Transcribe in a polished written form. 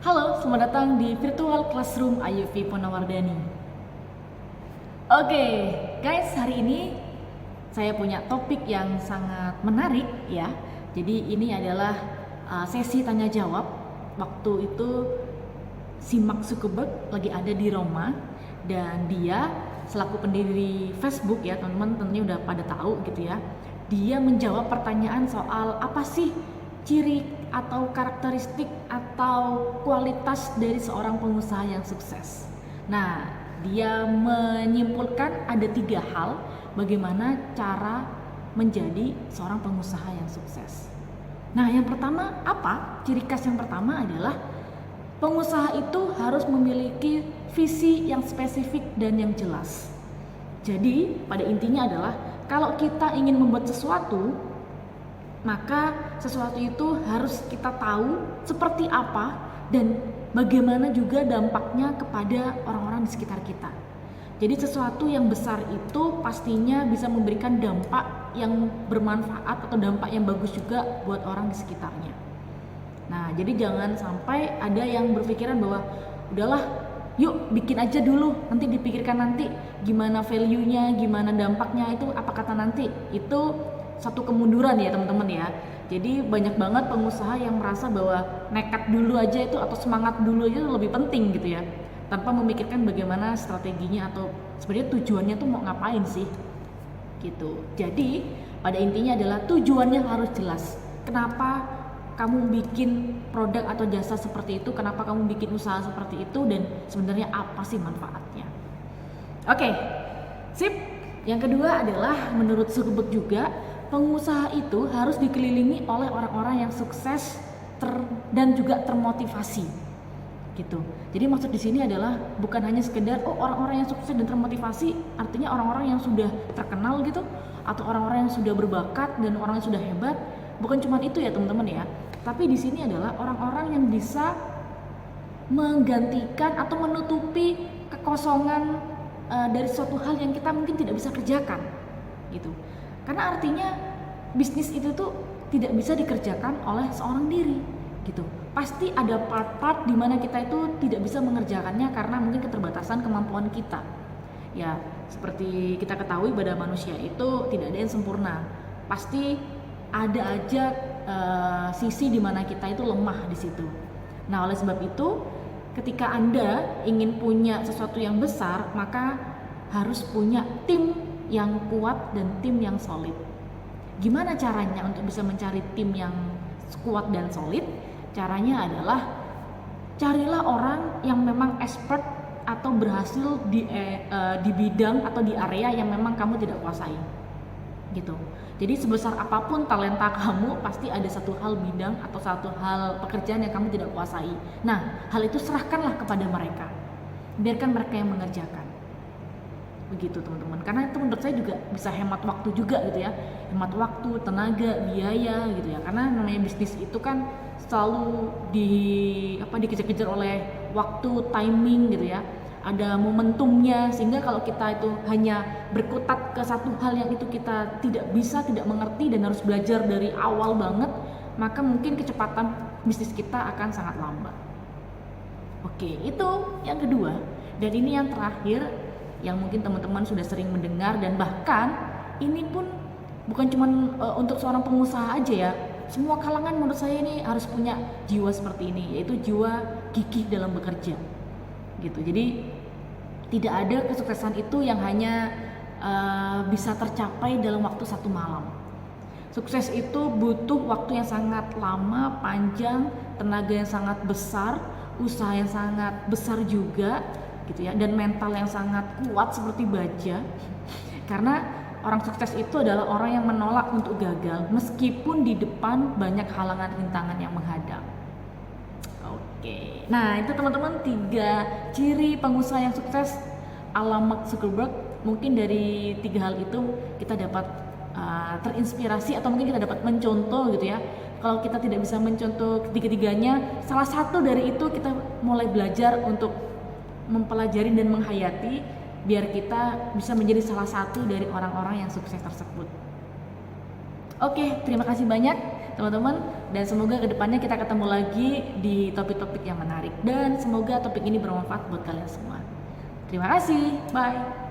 Halo, selamat datang di Virtual Classroom Ayuvi Purnawardhani. Oke, guys, hari ini saya punya topik yang sangat menarik ya. Jadi ini adalah sesi tanya jawab. Waktu itu si Mark Zuckerberg lagi ada di Roma dan dia selaku pendiri Facebook ya, teman-teman tentunya udah pada tahu gitu ya. Dia menjawab pertanyaan soal apa sih ciri atau karakteristik atau kualitas dari seorang pengusaha yang sukses. Nah, dia menyimpulkan ada 3 hal bagaimana cara menjadi seorang pengusaha yang sukses. Nah, yang pertama apa? Ciri khas yang pertama adalah pengusaha itu harus memiliki visi yang spesifik dan yang jelas. Jadi, pada intinya adalah kalau kita ingin membuat sesuatu, maka sesuatu itu harus kita tahu seperti apa dan bagaimana juga dampaknya kepada orang-orang di sekitar kita. Jadi sesuatu yang besar itu pastinya bisa memberikan dampak yang bermanfaat atau dampak yang bagus juga buat orang di sekitarnya. Nah, jadi jangan sampai ada yang berpikiran bahwa udahlah, yuk bikin aja dulu, nanti dipikirkan nanti gimana value-nya, gimana dampaknya, itu apa kata nanti. Itu satu kemunduran ya teman-teman ya. Jadi banyak banget pengusaha yang merasa bahwa nekat dulu aja itu atau semangat dulu aja lebih penting gitu ya, tanpa memikirkan bagaimana strateginya atau sebenarnya tujuannya tuh mau ngapain sih gitu. Jadi pada intinya adalah tujuannya harus jelas. Kenapa kamu bikin produk atau jasa seperti itu, kenapa kamu bikin usaha seperti itu, dan sebenarnya apa sih manfaatnya. Oke, sip. Yang kedua adalah menurut Zuckerberg juga, pengusaha itu harus dikelilingi oleh orang-orang yang sukses dan juga termotivasi gitu. Jadi maksud di sini adalah bukan hanya sekedar orang-orang yang sukses dan termotivasi, artinya orang-orang yang sudah terkenal gitu, atau orang-orang yang sudah berbakat dan orang yang sudah hebat. Bukan cuma itu ya teman-teman ya. Tapi di sini adalah orang-orang yang bisa menggantikan atau menutupi kekosongan dari suatu hal yang kita mungkin tidak bisa kerjakan gitu. Karena artinya bisnis itu tuh tidak bisa dikerjakan oleh seorang diri gitu. Pasti ada part-part di mana kita itu tidak bisa mengerjakannya karena mungkin keterbatasan kemampuan kita. Ya, seperti kita ketahui pada manusia itu tidak ada yang sempurna. Pasti ada aja sisi di mana kita itu lemah di situ. Nah, oleh sebab itu, ketika Anda ingin punya sesuatu yang besar, maka harus punya tim yang kuat dan tim yang solid. Gimana caranya untuk bisa mencari tim yang kuat dan solid? Caranya adalah carilah orang yang memang expert atau berhasil di bidang atau di area yang memang kamu tidak kuasai gitu. Jadi sebesar apapun talenta kamu, pasti ada satu hal bidang atau satu hal pekerjaan yang kamu tidak kuasai. Nah, hal itu serahkanlah kepada mereka, biarkan mereka yang mengerjakan. Begitu teman-teman, karena itu menurut saya juga bisa hemat waktu juga gitu ya, hemat waktu, tenaga, biaya gitu ya. Karena namanya bisnis itu kan selalu dikejar-kejar oleh waktu, timing gitu ya, ada momentumnya, sehingga kalau kita itu hanya berkutat ke satu hal yang itu kita tidak bisa, tidak mengerti dan harus belajar dari awal banget, maka mungkin kecepatan bisnis kita akan sangat lambat. Oke, itu yang kedua. Dan ini yang terakhir, yang mungkin teman-teman sudah sering mendengar, dan bahkan ini pun bukan cuma untuk seorang pengusaha aja ya, semua kalangan menurut saya ini harus punya jiwa seperti ini, yaitu jiwa gigih dalam bekerja gitu. Jadi tidak ada kesuksesan itu yang hanya bisa tercapai dalam waktu 1 malam. Sukses itu butuh waktu yang sangat lama, panjang, tenaga yang sangat besar, usaha yang sangat besar juga gitu ya, dan mental yang sangat kuat seperti baja. Karena orang sukses itu adalah orang yang menolak untuk gagal meskipun di depan banyak halangan rintangan yang menghadang. Oke. Nah, itu teman-teman 3 ciri pengusaha yang sukses ala Mark Zuckerberg. Mungkin dari 3 hal itu kita dapat terinspirasi atau mungkin kita dapat mencontoh gitu ya. Kalau kita tidak bisa mencontoh ketiga-tiganya, salah satu dari itu kita mulai belajar untuk mempelajari dan menghayati, biar kita bisa menjadi salah satu dari orang-orang yang sukses tersebut. Oke, terima kasih banyak. teman-teman, dan semoga kedepannya kita ketemu lagi di topik-topik yang menarik, dan semoga topik ini bermanfaat buat kalian semua. Terima kasih, bye.